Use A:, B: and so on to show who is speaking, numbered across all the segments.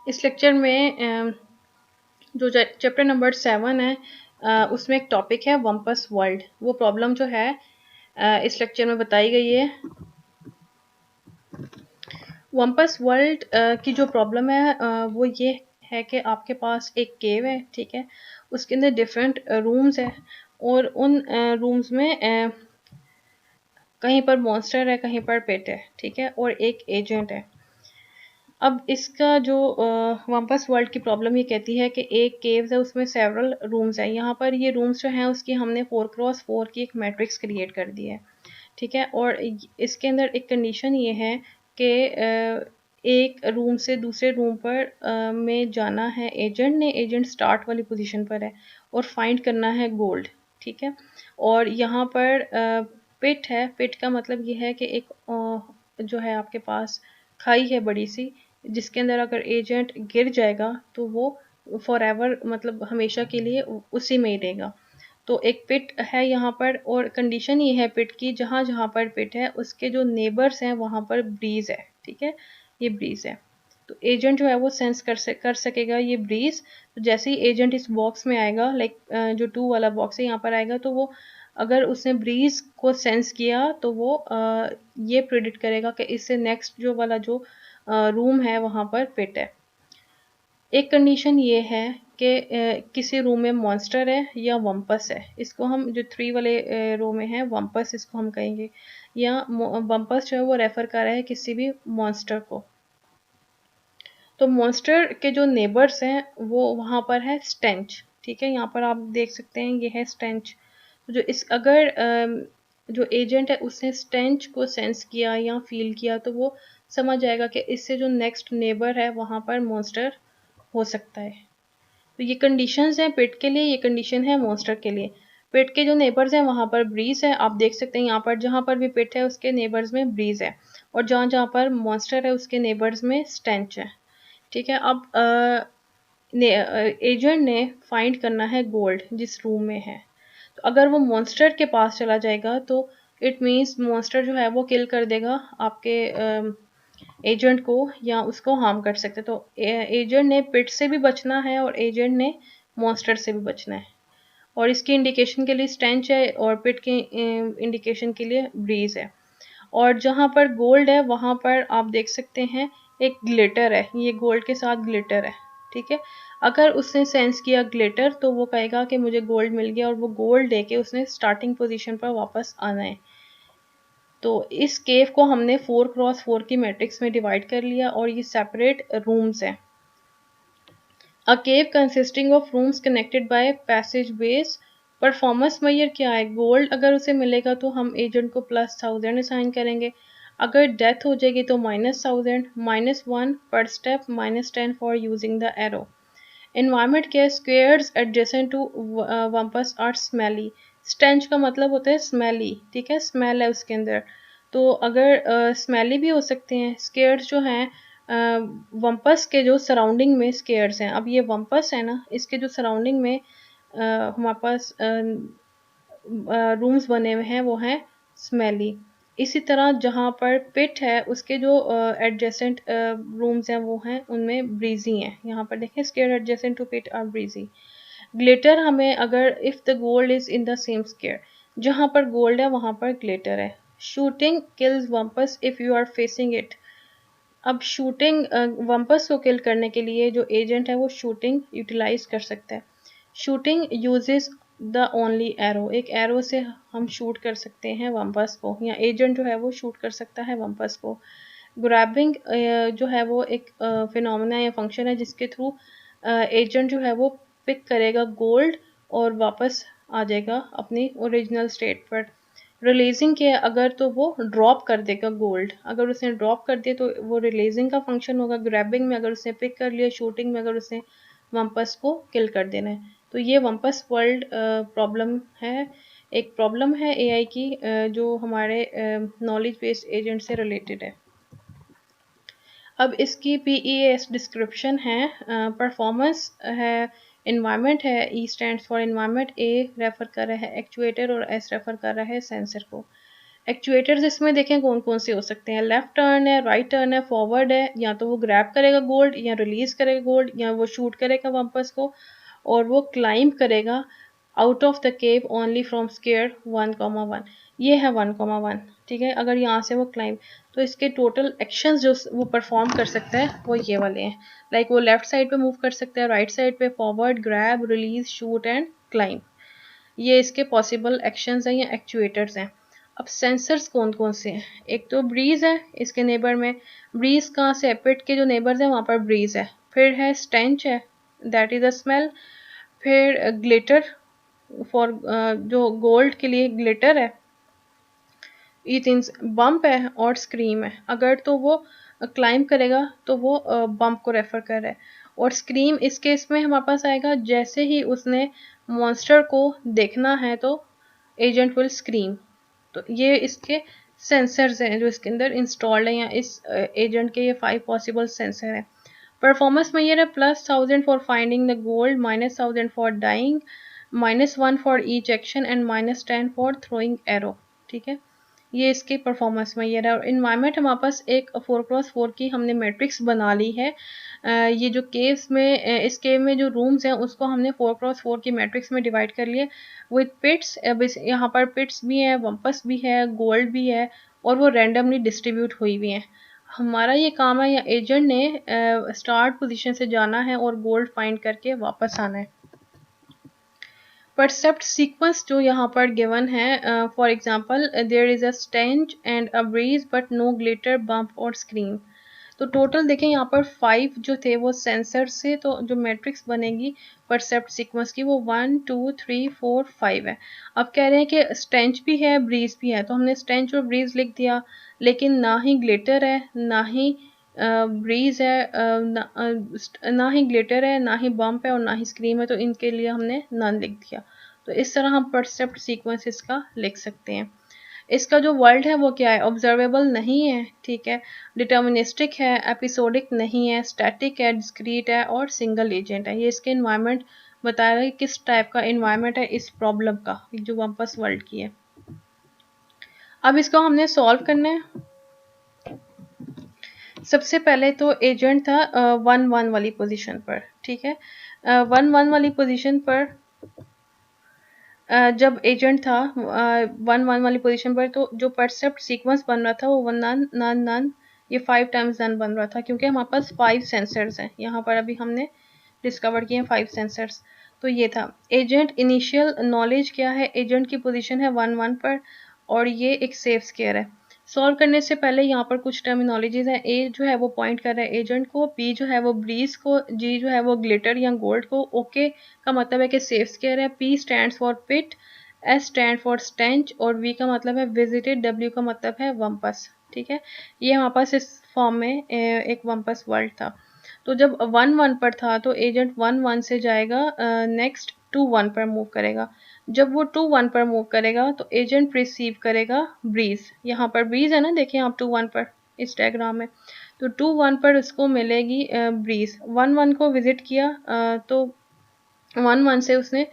A: इस लेक्चर में जो चैप्टर नंबर 7 है उसमें एक टॉपिक है वम्पस वर्ल्ड। वो प्रॉब्लम जो है इस लेक्चर में बताई गई है। वम्पस वर्ल्ड की जो प्रॉब्लम है वो ये है कि आपके पास एक केव है, ठीक है, उसके अंदर डिफरेंट रूम्स है और उन रूम्स में कहीं पर मॉन्स्टर है, कहीं पर पेट है, ठीक है, और एक एजेंट है। अब इसका जो वम्पस वर्ल्ड की प्रॉब्लम ये कहती है कि एक केव्स है, उसमें सेवरल रूम्स है। यहाँ पर ये रूम्स जो हैं उसकी हमने 4x4 की एक मैट्रिक्स क्रिएट कर दी है, ठीक है, और इसके अंदर एक कंडीशन ये है कि एक रूम से दूसरे रूम पर में जाना है एजेंट ने, एजेंट स्टार्ट वाली पोजीशन पर है और फाइंड करना है गोल्ड, ठीक है। और यहाँ पर पिट है, पिट का मतलब ये है कि एक जो है आपके पास खाई है बड़ी सी, जिसके अंदर अगर एजेंट गिर जाएगा तो वो फॉर एवर मतलब हमेशा के लिए उसी में ही रहेगा। तो एक पिट है यहाँ पर और कंडीशन ये है पिट की, जहाँ जहाँ पर पिट है उसके जो नेबर्स हैं वहाँ पर ब्रीज है, ठीक है, ये ब्रीज है। तो एजेंट जो है वो सेंस कर सकेगा ये ब्रीज। तो जैसे ही एजेंट इस बॉक्स में आएगा, लाइक जो 2 वाला बॉक्स है यहाँ पर आएगा, तो वो अगर उसने ब्रीज को सेंस किया तो वो ये प्रिडिक्ट करेगा कि इससे नेक्स्ट जो वाला जो रूम है वहाँ पर पिट है। एक कंडीशन ये है कि किसी रूम में मॉन्स्टर है या वम्पस है। इसको हम जो 3 वाले रो में है वम्पस इसको हम कहेंगे, या वम्पस जो है वो रेफर कर रहा है किसी भी मॉन्स्टर को। तो मॉन्स्टर के जो नेबर्स हैं वो वहाँ पर है स्टेंच, ठीक है, यहाँ पर आप देख सकते हैं ये है स्टेंच। जो इस अगर जो एजेंट है उसने स्टेंच को सेंस किया या फील किया तो वो समझ जाएगा कि इससे जो नेक्स्ट नेबर है वहाँ पर मॉन्स्टर हो सकता है। तो ये कंडीशंस हैं पेट के लिए, ये कंडीशन है मॉन्स्टर के लिए। पेट के जो नेबर्स हैं वहाँ पर ब्रीज है, आप देख सकते हैं यहाँ पर जहाँ पर भी पेट है उसके नेबर्स में ब्रीज है, और जहाँ जहाँ पर मॉन्स्टर है उसके नेबर्स में स्टेंच है, ठीक है। अब एजेंट ने फाइंड करना है गोल्ड जिस रूम में है। तो अगर वो मॉन्स्टर के पास चला जाएगा तो इट मीन्स मॉन्स्टर जो है वो किल कर देगा आपके एजेंट को या उसको हार्म कर सकते। तो एजेंट ने पिट से भी बचना है और एजेंट ने मॉन्स्टर से भी बचना है। और इसकी इंडिकेशन के लिए स्टेंच है और पिट की इंडिकेशन के लिए ब्रीज है। और जहाँ पर गोल्ड है वहाँ पर आप देख सकते हैं एक ग्लिटर है, ये गोल्ड के साथ ग्लिटर है, ठीक है। अगर उसने सेंस किया ग्लिटर तो वो कहेगा कि मुझे गोल्ड मिल गया और वो गोल्ड लेके उसने स्टार्टिंग पोजीशन पर वापस आना है। तो इस केव को हमने 4x4 की मैट्रिक्स में डिवाइड कर लिया और ये सेपरेट रूम्स हैं। A cave consisting of rooms connected by passageways. Performance measure क्या है, गोल्ड अगर उसे मिलेगा तो हम एजेंट को +1000 असाइन करेंगे, अगर डेथ हो जाएगी तो -1000, -1 पर step, -10 for using the arrow. Environment के squares adjacent to wumpus are smelly. Stench का मतलब होता है स्मेली, ठीक है, स्मेल है उसके अंदर। तो अगर स्मेली भी हो सकते हैं। स्केयर्स जो हैं वम्पस के जो सराउंडिंग में स्केयर्स हैं, अब ये वम्पस है ना, इसके जो सराउंडिंग में हमारे पास रूम्स बने हुए हैं वो हैं स्मेली। इसी तरह जहाँ पर पिट है उसके जो एडजेसेंट रूम्स हैं वो हैं उनमें ब्रीजी हैं। यहाँ पर देखें square adjacent to pit are breezy. Glitter हमें अगर if the gold is in the same square, जहाँ पर गोल्ड है वहाँ पर ग्लिटर है। Shooting kills wumpus if you are facing it. अब शूटिंग वम्पस को किल करने के लिए जो एजेंट है वो शूटिंग यूटिलाइज कर सकता है। Shooting uses the only arrow, एक एरो से हम शूट कर सकते हैं वम्पस को, या एजेंट जो है वो शूट कर सकता है वम्पस को। ग्रैबिंग जो है वो एक फिनोमेना या फंक्शन है जिसके थ्रू एजेंट जो है वो पिक करेगा गोल्ड और वापस आ जाएगा अपनी ओरिजिनल स्टेट पर। रिलीजिंग के अगर तो वो ड्रॉप कर देगा गोल्ड, अगर उसने ड्रॉप कर दिया तो वो रिलीजिंग का फंक्शन होगा। ग्रैबिंग में अगर उसने पिक कर लिया, शूटिंग में अगर उसने वम्पस को किल कर देना है। तो ये वम्पस वर्ल्ड प्रॉब्लम है, एक प्रॉब्लम है एआई की जो हमारे नॉलेज बेस्ड एजेंट से रिलेटेड है। अब इसकी PES डिस्क्रिप्शन है, परफॉर्मेंस है, इन्वायरमेंट है, E stands for environment, A refer कर रहा है एक्चुएटर और S रेफर कर रहा है सेंसर को। एक्चुएटर्स इसमें देखें कौन कौन से हो सकते हैं, लेफ्ट टर्न है, राइट टर्न है, फॉरवर्ड है, या तो वो ग्रैब करेगा गोल्ड, या रिलीज करेगा गोल्ड, या वो शूट करेगा वापस को, और वो क्लाइंब करेगा out of the cave only from square 1,1। ये है 1,1, ठीक है। अगर यहाँ से वो क्लाइंब, तो इसके टोटल एक्शंस जो वो परफॉर्म कर सकता है वो ये वाले हैं। लाइक वो लेफ्ट साइड पे मूव कर सकता है, राइट साइड पे forward, grab, release, shoot and climb. ये इसके पॉसिबल एक्शंस हैं या एक्चुएटर्स हैं। अब सेंसर्स कौन कौन से हैं, एक तो ब्रीज है इसके नेबर में, ब्रीज कहाँ से है, पिट के जो नेबर्स हैं वहाँ पर ब्रीज है। फिर है स्टेंच है, दैट इज अ स्मेल। फिर ग्लिटर, फॉर जो गोल्ड के लिए ग्लिटर है। ये तीन बम्प है और स्क्रीम है। अगर तो वो क्लाइंब करेगा तो वो बम्प को रेफर कर रहा है। और स्क्रीम इस केस में हमारे पास आएगा जैसे ही उसने मॉन्स्टर को देखना है तो एजेंट विल स्क्रीम। तो ये इसके सेंसर्स हैं जो इसके अंदर इंस्टॉल्ड है, या इस एजेंट के ये 5 पॉसिबल सेंसर हैं। परफॉर्मेंस में ये रहा +1000 for finding the gold, -1000 for dying, -1 for each action and -10 for throwing arrow, ठीक है। ये इसकी परफॉर्मेंस में ये रहा। और इन्वायरमेंट हमारे पास एक 4x4 की हमने मैट्रिक्स बना ली है। ये जो केव्स में इस केव में जो रूम्स हैं उसको हमने 4x4 की मैट्रिक्स में डिवाइड कर लिए विद पिट्स। अब यहाँ पर पिट्स भी हैं, वम्पस भी है, गोल्ड भी है, और वो रैंडमली डिस्ट्रीब्यूट हुई हुई हैं। हमारा ये काम है या एजेंट ने स्टार्ट पोजीशन से जाना है और गोल्ड फाइंड करके वापस आना है। परसेप्ट सीक्वेंस जो यहाँ पर गिवन है, for example there is a stench and a breeze but no glitter, bump और स्क्रीम। तो टोटल देखें यहाँ पर 5 जो थे वो सेंसर से, तो जो मैट्रिक्स बनेगी परसेप्ट सीक्वेंस की वो 1 2 3 4 5 है। अब कह रहे हैं कि स्टेंच भी है, ब्रीज भी है, तो हमने स्टेंच और ब्रीज लिख दिया, लेकिन ना ही ग्लिटर है, ना ही ब्रीज है, ना ही ग्लिटर है, ना ही बम्प है, और ना ही स्क्रीम है, तो इनके लिए हमने नन लिख दिया। तो इस तरह हम परसेप्ट सीक्वेंस इसका लिख सकते हैं। इसका जो वर्ल्ड है वो क्या है, ऑब्जर्वेबल नहीं है, ठीक है, डिटर्मिनिस्टिक है, एपिसोडिक नहीं है, स्टैटिक है, डिस्क्रीट है, और सिंगल एजेंट है। ये इसके इन्वायरमेंट बताया कि किस टाइप का इन्वायरमेंट है इस प्रॉब्लम का, जो वापस वर्ल्ड की है। अब इसको हमने सॉल्व करना है। सबसे पहले तो एजेंट था 1 1 वाली पोजीशन पर, ठीक है। 1 1 वाली पोजीशन पर जब एजेंट था 1 1 वाली पोजीशन पर, तो जो परसेप्ट सीक्वेंस बन रहा था वो नन नन नन, ये 5 टाइम्स नन बन रहा था, क्योंकि हमारे पास 5 सेंसर्स हैं। यहाँ पर अभी हमने डिस्कवर किए हैं 5 सेंसर्स। तो ये था एजेंट। इनिशियल नॉलेज क्या है, एजेंट की पोजीशन है 1 1 पर, और ये एक सेफ स्केयर है। सॉल्व करने से पहले यहाँ पर कुछ टर्मिनोलॉजीज है। ए जो है वो पॉइंट कर रहा है एजेंट को, बी जो है वो ब्रीज को, जी जो है वो ग्लिटर या गोल्ड को, ओके का मतलब है कि सेफ स्केयर है, P stand for pit, S stand for stench, और वी का मतलब है विजिटेड, डब्ल्यू का मतलब है वम्पस, ठीक है। ये हमारे पास इस फॉर्म में एक वम्पस वर्ल्ड था। तो जब 1 1 पर था तो एजेंट 1 1 से जाएगा, नेक्स्ट 2 1 पर मूव करेगा। जब वो 2 1 पर मूव करेगा तो एजेंट रिसीव करेगा ब्रीज। यहाँ पर ब्रीज है ना, देखिए आप 2 1 पर इस डायग्राम में, तो 2 1 पर उसको मिलेगी ब्रीज। 1 1 को विजिट किया, तो 1 1 से उसने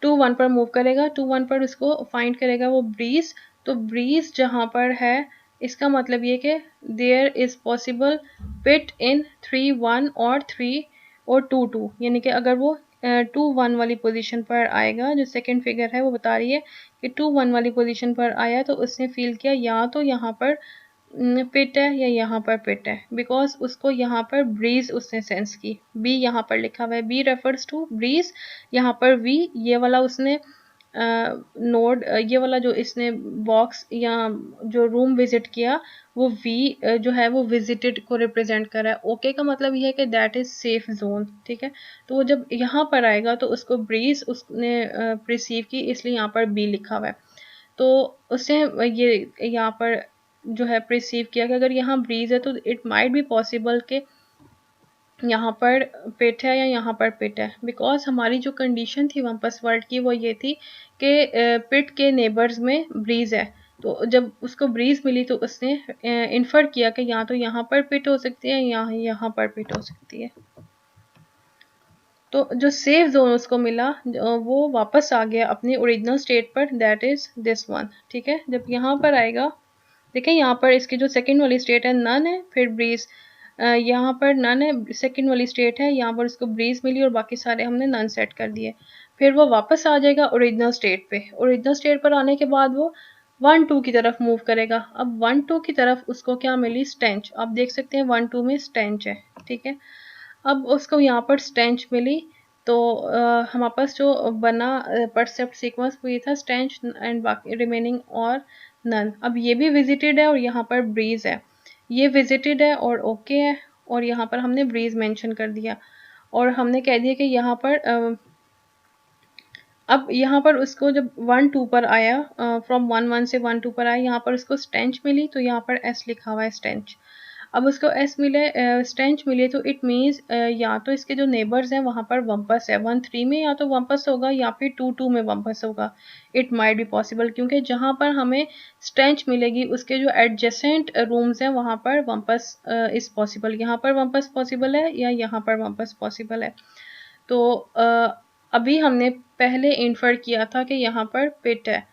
A: 2 1 पर मूव करेगा, 2 1 पर उसको फाइंड करेगा वो ब्रीज। तो ब्रीज जहाँ पर है इसका मतलब ये कि देयर इज पॉसिबल पिट इन 3 1 और 3 और 2 2, यानी कि अगर वो 2 1 वाली पोजीशन पर आएगा, जो सेकंड फिगर है वो बता रही है कि 2 1 वाली पोजीशन पर आया, तो उसने फील किया या तो यहाँ पर पिट है या यहाँ पर पिट है, बिकॉज उसको यहाँ पर ब्रीज उसने सेंस की। बी यहाँ पर लिखा हुआ है, बी रेफर्स टू ब्रीज, यहाँ पर वी ये वाला उसने नोड, ये वाला जो इसने बॉक्स या जो रूम विजिट किया वो वी जो है वो विजिटेड को रिप्रेजेंट कर रहा है। ओके का मतलब ये है कि दैट इज सेफ जोन, ठीक है। तो वो जब यहाँ पर आएगा तो उसको ब्रीज उसने रिसीव की, इसलिए यहाँ पर बी लिखा हुआ है। तो उसने ये यहाँ पर जो है प्रिसीव किया कि अगर यहाँ ब्रीज है तो इट माइट बी पॉसिबल कि यहाँ पर पिट है या यहाँ पर पिट है, बिकॉज हमारी जो कंडीशन थी वापस वर्ल्ड की वो ये थी कि पिट के नेबर्स में ब्रीज है। तो जब उसको ब्रीज मिली तो उसने इन्फर किया कि या तो यहाँ पर पिट हो सकती है या यहाँ पर पिट हो सकती है। तो जो सेफ जोन उसको मिला वो वापस आ गया अपनी ओरिजिनल स्टेट पर, दैट इज दिस वन। ठीक है, जब यहाँ पर आएगा, देखें यहाँ पर इसकी जो सेकंड वाली स्टेट है नन है, फिर ब्रीज, यहाँ पर नन है, सेकंड वाली स्टेट है, यहाँ पर उसको ब्रीज मिली और बाकी सारे हमने नन सेट कर दिए। फिर वो वापस आ जाएगा ओरिजिनल स्टेट पे। ओरिजिनल स्टेट पर आने के बाद वो 1 2 की तरफ मूव करेगा। अब 1 2 की तरफ उसको क्या मिली, स्टेंच। आप देख सकते हैं 1 2 में स्टेंच है। ठीक है, अब उसको यहाँ पर स्टेंच मिली, तो हमारे पास जो बना परसेप्ट सीक्वेंस वो ये था, स्टेंच एंड बाकी रिमेनिंग और नन। अब ये भी विजिटेड है और यहाँ पर ब्रीज है, ये विजिटेड है और ओके है, और यहाँ पर हमने ब्रीज मेंशन कर दिया और हमने कह दिया कि यहाँ पर अब यहाँ पर उसको जब 1 2 पर आया, फ्रॉम 1 1 से 1 2 पर आया, यहाँ पर उसको स्टेंच मिली, तो यहाँ पर एस लिखा हुआ है स्टेंच। अब उसको एस मिले, स्टेंच मिले, तो इट मीन्स या तो इसके जो नेबर्स हैं वहाँ पर वम्पस है 1 3 में, या तो वम्पस होगा या फिर 2 2 में वम्पस होगा। इट माइट बी पॉसिबल, क्योंकि जहाँ पर हमें स्टेंच मिलेगी उसके जो एडजेसेंट रूम्स हैं वहाँ पर वम्पस इज पॉसिबल। यहाँ पर वम्पस पॉसिबल है या यहाँ पर वम्पस पॉसिबल है। तो अभी हमने पहले इन्फर किया था कि यहाँ पर पिट है,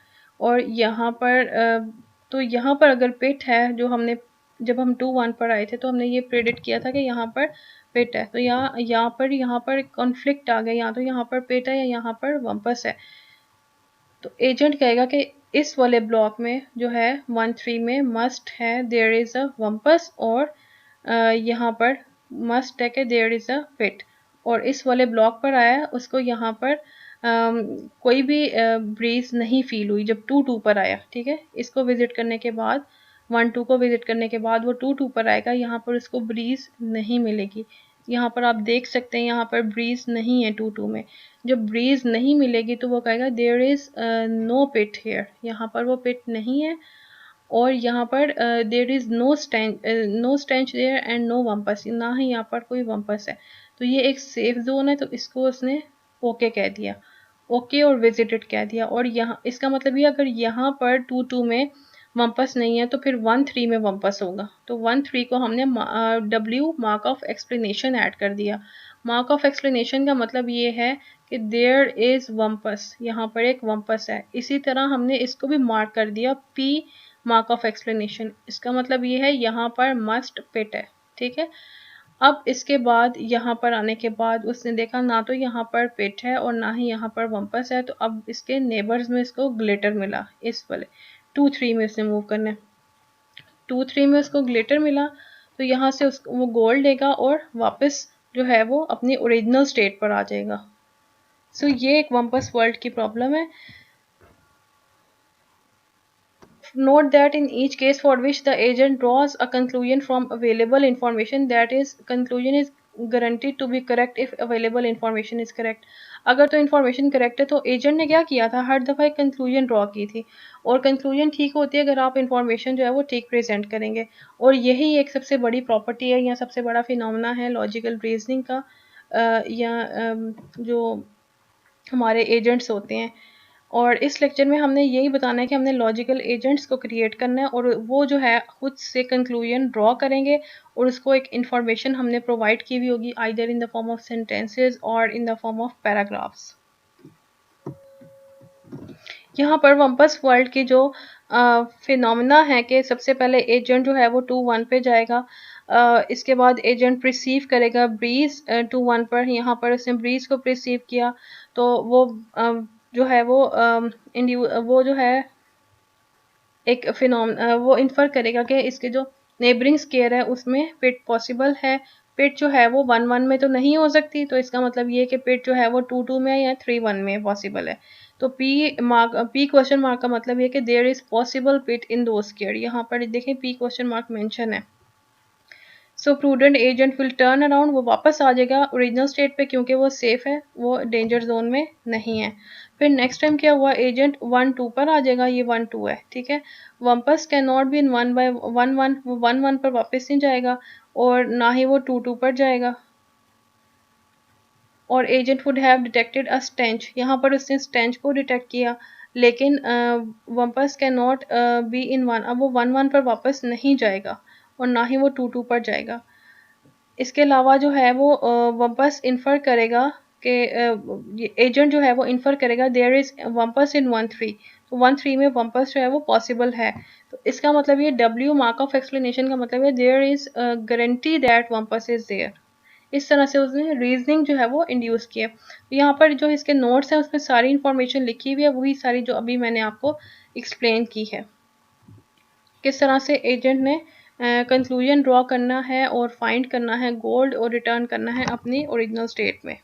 A: और यहाँ पर तो यहाँ पर अगर पिट है, जो हमने जब हम 2 1 पर आए थे तो हमने ये प्रेडिक्ट किया था कि यहाँ पर पिट है, तो यहाँ पर कॉन्फ्लिक्ट आ गया, या तो यहाँ पर पिट है या यहाँ पर वम्पस है। तो एजेंट कहेगा कि इस वाले ब्लॉक में जो है 1 3 में मस्ट है देयर इज अ वम्पस, और यहाँ पर मस्ट है कि देयर इज अ पिट, और इस वाले ब्लॉक पर आया उसको यहाँ पर कोई भी ब्रीज नहीं फील हुई जब 2 2 पर आया। ठीक है, इसको विजिट करने के बाद 1 2 को विजिट करने के बाद वो 2 2 पर आएगा, यहाँ पर उसको ब्रीज नहीं मिलेगी। यहाँ पर आप देख सकते हैं यहाँ पर ब्रीज नहीं है 2 2 में। जब ब्रीज नहीं मिलेगी तो वो कहेगा there is no pit here, यहाँ पर वो पिट नहीं है, और यहाँ पर there is no stench there and no wumpus, ना ही यहाँ पर कोई वम्पस है। तो ये एक सेफ जोन है, तो इसको उसने ओके कह दिया, ओके और विजिटेड कह दिया। और यहाँ इसका मतलब ये, अगर यहाँ पर 2 2 में वम्पस नहीं है तो फिर 1 3 में वम्पस होगा। तो 1 3 को हमने W mark of explanation add कर दिया। मार्क ऑफ एक्सप्लेनेशन का मतलब ये है कि देयर इज वम्पस, यहाँ पर एक वम्पस है। इसी तरह हमने इसको भी मार्क कर दिया P मार्क ऑफ एक्सप्लेनेशन, इसका मतलब ये है यहाँ पर मस्ट पिट है। ठीक है, अब इसके बाद यहाँ पर आने के बाद उसने देखा ना तो यहाँ पर पिट है और ना ही यहाँ पर वम्पस है, तो अब इसके नेबर्स में इसको ग्लिटर मिला, इस वाले 2 3 में उसने मूव करना है। 2 3 में उसको ग्लिटर मिला, तो यहाँ से उसको वो गोल्ड देगा और वापस जो है वो अपनी ओरिजिनल स्टेट पर आ जाएगा। सो ये एक वम्पस वर्ल्ड की प्रॉब्लम है। Note that in each case for which the agent draws a conclusion from available information, that is conclusion is guaranteed to be correct if available information is correct। अगर तो information correct है तो agent ने क्या किया था, हर दफ़ा एक कंक्लूजन ड्रॉ की थी, और कंक्लूजन ठीक होती है अगर आप information जो है वो ठीक प्रेजेंट करेंगे। और यही एक सबसे बड़ी प्रॉपर्टी है या सबसे बड़ा फिनोमेना है लॉजिकल रीजनिंग का, या जो हमारे एजेंट्स होते हैं। और इस लेक्चर में हमने यही बताना है कि हमने लॉजिकल एजेंट्स को क्रिएट करना है, और वो जो है खुद से कंक्लूजन ड्रॉ करेंगे और उसको एक इंफॉर्मेशन हमने प्रोवाइड की हुई होगी, either in the form of sentences और in the form of paragraphs. यहाँ पर वम्पस वर्ल्ड की जो फिनोमिना है कि सबसे पहले एजेंट जो है वो 2 1 पे जाएगा, इसके बाद एजेंट प्रिसीव करेगा ब्रीज 2 1 पर, यहाँ पर उसने ब्रीज को प्रिसीव किया, तो वो जो है वो जो है एक वो इन्फर करेगा कि इसके जो नेबरिंग स्केयर है उसमें पिट पॉसिबल है। पिट जो है वो 1 1 में तो नहीं हो सकती, तो इसका मतलब ये कि पिट जो है वो 2 2 में या 3 1 में पॉसिबल है। तो पी क्वेश्चन मार्क का मतलब ये कि देयर इज पॉसिबल पिट इन दो स्केयर, यहाँ पर देखें पी क्वेश्चन मार्क मेंशन है। So prudent agent will turn around, वो वापस आ जाएगा ओरिजिनल स्टेट पे क्योंकि वो सेफ है, वो डेंजर जोन में नहीं है। फिर नेक्स्ट टाइम क्या हुआ, एजेंट 1 2 पर आ जाएगा, ये 1 2 है। ठीक है, wumpus can not be in 1 by 1 1, वो 1 1 पर वापस नहीं जाएगा और ना ही वो 2 2 पर जाएगा। और agent would have detected a stench, यहाँ पर उसने स्टेंच को डिटेक्ट किया, लेकिन वम्पस कैन नॉट बी इन 1, अब वो 1 1 पर वापस नहीं जाएगा और ना ही वो 2 2 पर जाएगा। इसके अलावा जो है वो वम्पस इन्फर करेगा कि एजेंट जो है वो इन्फर करेगा देयर इज वम्पर्स इन 1-3, तो 1-3 में वम्पर्स जो है वो पॉसिबल है। तो इसका मतलब ये W मार्क ऑफ एक्सप्लेनेशन का मतलब है there is guarantee that wumpus is there. इस तरह से उसने रीजनिंग जो है वो इंड्यूस किया। तो यहाँ पर जो इसके नोट्स हैं उसमें सारी इंफॉर्मेशन लिखी हुई है, वही सारी जो अभी मैंने आपको एक्सप्लेन की है। किस तरह से एजेंट ने कंक्लूजन ड्रॉ करना है और फाइंड करना है गोल्ड और रिटर्न करना है अपनी ओरिजिनल स्टेट में।